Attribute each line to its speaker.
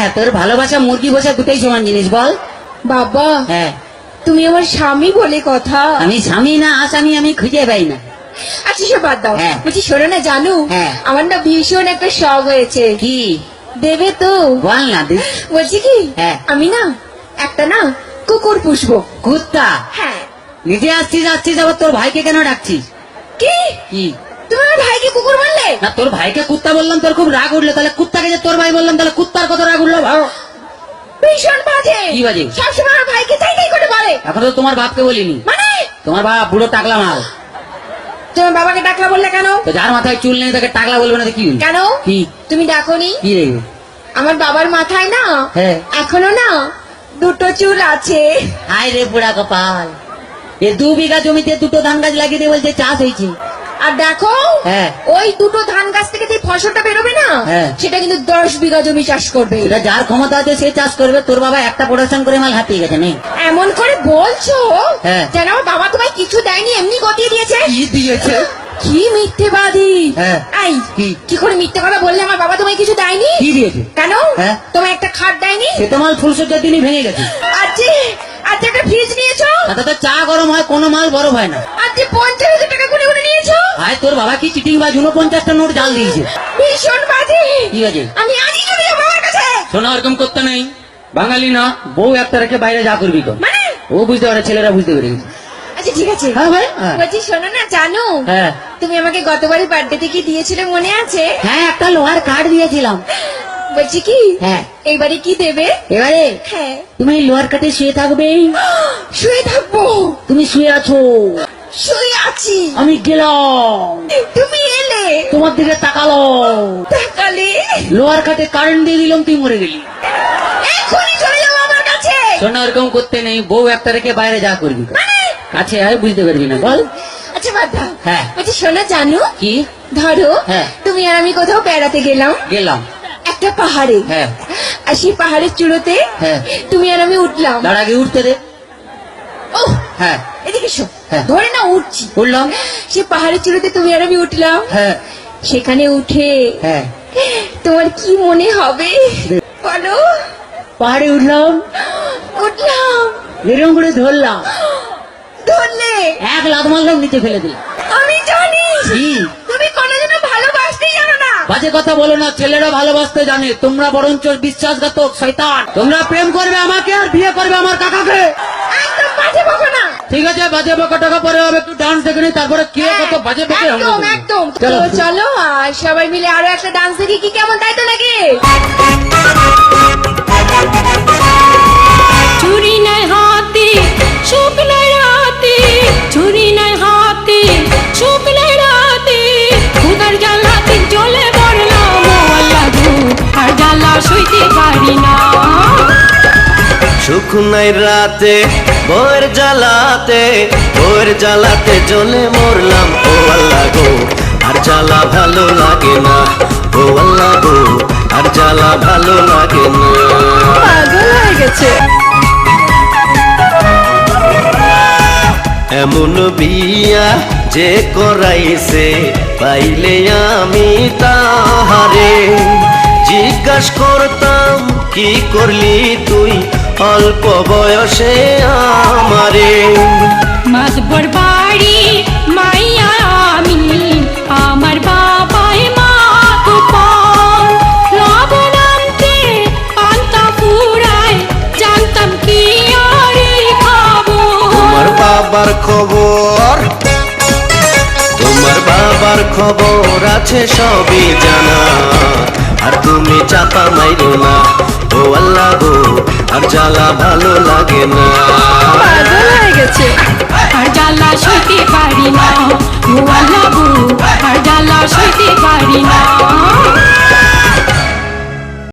Speaker 1: হ্যাঁ, তোর ভালোবাসা মুরগি বসা দুটোই সমান জিনিস, বল।
Speaker 2: বাবা
Speaker 1: হ্যাঁ,
Speaker 2: তুমি আমার স্বামী বলে কথা।
Speaker 1: আমি স্বামী না আসামি আমি খুঁজে পাই না।
Speaker 2: আচ্ছা সে বাদ দাও,
Speaker 1: হ্যাঁ।
Speaker 2: বলছি শোনো না জানু,
Speaker 1: হ্যাঁ।
Speaker 2: আমার না ভীষণ একটা শখ হয়েছে।
Speaker 1: কি?
Speaker 2: দেবে তো?
Speaker 1: বল না।
Speaker 2: বলছি কি,
Speaker 1: হ্যাঁ।
Speaker 2: আমি না একটা না কুকুর পুষবো।
Speaker 1: কুত্তা?
Speaker 2: হ্যাঁ।
Speaker 1: নিজে আসছিস আবার তোর ভাইকে কেন ডাকছিস?
Speaker 2: কি
Speaker 1: কি?
Speaker 2: তুমি আমার ভাইকে কুকুর বললে?
Speaker 1: না, তোর ভাইকে কুত্তা বললাম তোর খুব রাগ উঠলো, তাহলে কুত্তাকে যে তোর ভাই বললাম তাহলে কুত্তার কত রাগ উঠলো ভাও।
Speaker 2: ভীষণ বাজে।
Speaker 1: কি বাজে?
Speaker 2: সবসময় আমার ভাইকে তাই তাই করে বলে।
Speaker 1: এখন তো তোমার বাপকে বলিনি।
Speaker 2: মানে
Speaker 1: তোমার বাপ বুড়ো টাকলা মাল।
Speaker 2: তোমার বাবাকে ডাকলা বললে কেন?
Speaker 1: তো যার মাথায় চুল নেই তাকে টাকলা বলবে না তো কি?
Speaker 2: কেন?
Speaker 1: কি?
Speaker 2: তুমি ডাকোনি?
Speaker 1: কি রে?
Speaker 2: আমার বাবার মাথায় না
Speaker 1: হ্যাঁ।
Speaker 2: এখনো না দুটো চুল আছে।
Speaker 1: হায় রে বুড়া কপাল, এ 2 বিঘা জমিতে দুটো ধান গাছ লাগিয়ে দিয়ে বলছে চাষ হয়েছে।
Speaker 2: আর দেখো,
Speaker 1: হ্যাঁ।
Speaker 2: ওই দুটো ধান গাছ থেকে যে ফসলটা বেরোবে না,
Speaker 1: হ্যাঁ।
Speaker 2: সেটা কিন্তু 10 বিঘা জমি চাষ করবে।
Speaker 1: এটা যার ক্ষমতা আছে সে চাষ করবে। তোর বাবা একটা প্রোডাকশন করে মাল হাতিয়ে গেছে নেই।
Speaker 2: এমন করে বলছো
Speaker 1: হ্যাঁ।
Speaker 2: যেন আমার বাবা তোমায় কিছু দেয়নি, এমনি গতিয়ে দিয়েছে।
Speaker 1: কি দিয়েছে?
Speaker 2: কি মিথ্যেবাদী!
Speaker 1: হ্যাঁ।
Speaker 2: এই
Speaker 1: কি?
Speaker 2: কি করে মিথ্যে কথা বললে আমার বাবা তোমায় কিছু দেয়নি?
Speaker 1: কি দিয়েছে?
Speaker 2: কেন?
Speaker 1: হ্যাঁ।
Speaker 2: তোমায় একটা খাট দেয়নি?
Speaker 1: সে তো মাল ফুলসজ্জার দিনই ভেঙে গেছে।
Speaker 2: আজকে একটা ফ্রিজ নিয়েছো?
Speaker 1: তাতে তো চা গরম হয়, কোনো মাল বরফ হয় না।
Speaker 2: আজকে 50,000 টাকা করে করে নিয়েছো?
Speaker 1: ভাই তোর বাবা কি চিটিং বা 49টা নোট জাল দিয়েছে।
Speaker 2: ভীষণ বাজে।
Speaker 1: কি বাজে?
Speaker 2: আমি আজই চলে যাবো বাবার কাছে।
Speaker 1: শোনা, ওরকম করতে নেই। বাঙালি না, বউ একটা রেখে বাইরে যা করবি কর।
Speaker 2: মানে
Speaker 1: ও বুঝতে পারে, ছেলেরা বুঝতে পেরে গেছে।
Speaker 2: আচ্ছা ঠিক আছে।
Speaker 1: হ্যাঁ ভাই, হ্যাঁ।
Speaker 2: বলছি শোনো না জানো,
Speaker 1: হ্যাঁ।
Speaker 2: তুমি আমাকে গতবারই বার্থডেতে কি দিয়েছিলে মনে আছে?
Speaker 1: হ্যাঁ, একটা লোহার কাঠ দিয়েছিলাম।
Speaker 2: বলছি কি,
Speaker 1: হ্যাঁ।
Speaker 2: এইবারে কি দেবে?
Speaker 1: এবারে
Speaker 2: হ্যাঁ।
Speaker 1: তুমি এই লোহার কাঠে শুয়ে থাকবে।
Speaker 2: শুয়ে থাকবো?
Speaker 1: তুমি শুয়ে আছো,
Speaker 2: শুয়ে আছি,
Speaker 1: আমি গেলাম,
Speaker 2: তুমি এলে,
Speaker 1: তোমার দিকে তাকালো,
Speaker 2: তাকালে
Speaker 1: লোহার কাঠে কারেন্ট দিয়ে দিলাম, তুই মরে গেলি।
Speaker 2: এখনই চলে যাবো আমার কাছে।
Speaker 1: শোনা, ওরকম করতে নেই। বউ একটা রেখে বাইরে যা করবি কর।
Speaker 2: মানে
Speaker 1: কাছে আয়, বুঝতে পারবি না, বল।
Speaker 2: আচ্ছা বাদ দাও।
Speaker 1: হ্যাঁ।
Speaker 2: বলছি শোনো জানো,
Speaker 1: কি?
Speaker 2: ধরো
Speaker 1: হ্যাঁ।
Speaker 2: তুমি আর আমি কোথাও বেড়াতে গেলাম
Speaker 1: গেলাম।
Speaker 2: একটা পাহাড়ে।
Speaker 1: হ্যাঁ।
Speaker 2: আর সেই পাহাড়ের চূড়োতে
Speaker 1: হ্যাঁ।
Speaker 2: তুমি আর আমি উঠলাম।
Speaker 1: তার আগে উঠতে দে।
Speaker 2: ও
Speaker 1: হ্যাঁ।
Speaker 2: এদিকে এসো।
Speaker 1: হ্যাঁ।
Speaker 2: ধরে না উঠছি।
Speaker 1: উঠলাম।
Speaker 2: সে পাহাড়ের চূড়োতে তুমি আর আমি উঠলাম।
Speaker 1: হ্যাঁ।
Speaker 2: সেখানে উঠে
Speaker 1: হ্যাঁ।
Speaker 2: তোমার কি মনে হবে বলো?
Speaker 1: পাহাড়ে উঠলাম,
Speaker 2: উঠলাম,
Speaker 1: এরকম করে ধরলাম,
Speaker 2: ধরলে
Speaker 1: এক লাত মারলাম, নিচে ফেলে দিলাম।
Speaker 2: আমি জানি
Speaker 1: কি?
Speaker 2: তুমি কোনোদিনও ভালোবাসতেই জানো না।
Speaker 1: বাজে কথা বলো না, ছেলেরা ভালোবাসতে জানে, তোমরা বরঞ্চ বিশ্বাসঘাতক শয়তান। তোমরা প্রেম করবে আমাকে আর বিয়ে করবে আমার কাকাকে।
Speaker 2: একদম বাজে বকো না।
Speaker 1: ঠিক আছে, বাজে বকা টাকা পরে হবে, একটু ডান্স দেখে নি, তারপরে কে কত বাজে বকে আমরা
Speaker 2: একদম
Speaker 1: দেখবো।
Speaker 2: একদম।
Speaker 1: চলো।
Speaker 2: তো চলো আর সবাই মিলে আরো একটা ডান্স দেখি, কি কেমন, তাই তো নাকি?
Speaker 3: চুরি নাই হাতে সুখ নাই রাতে, চুরি নাই হাতে সুখ নাই রাতে, খুদার জ্বালাতে জ্বলে মরলাম ও আল্লাহ গো, আর জ্বালা সইতে পারি না।
Speaker 4: সুখ নাই রাতে বউয়ের জ্বালাতে, বউয়ের জ্বালাতে জ্বলে মরলাম ও আল্লাহ গো, আর জ্বালা ভালো লাগে না ও আল্লাহ গো, আর জ্বালা ভালো লাগে না।
Speaker 2: পাগল হয়ে গেছে।
Speaker 4: এমন বিয়া যে করাইছে, পাইলে আমি তাহারে জিজ্ঞাস করতাম, কি করলি তুই অল্প বয়সে আমারে।
Speaker 3: মাতবর বাড়ি মাইয়া আমি, আমার বাবাই মা তো পান, লবণ আনতে পান্তা ফুরায়, জানতাম কি আরে খাবো।
Speaker 4: তোমার বাবার খবর, তোমার বাবার খবর আছে সবই জানা, আর তুমি চাপা মাইরো না ও আল্লাহ গো, আর জ্বালা ভালো লাগে না।
Speaker 2: পাগল হয়ে গেছে।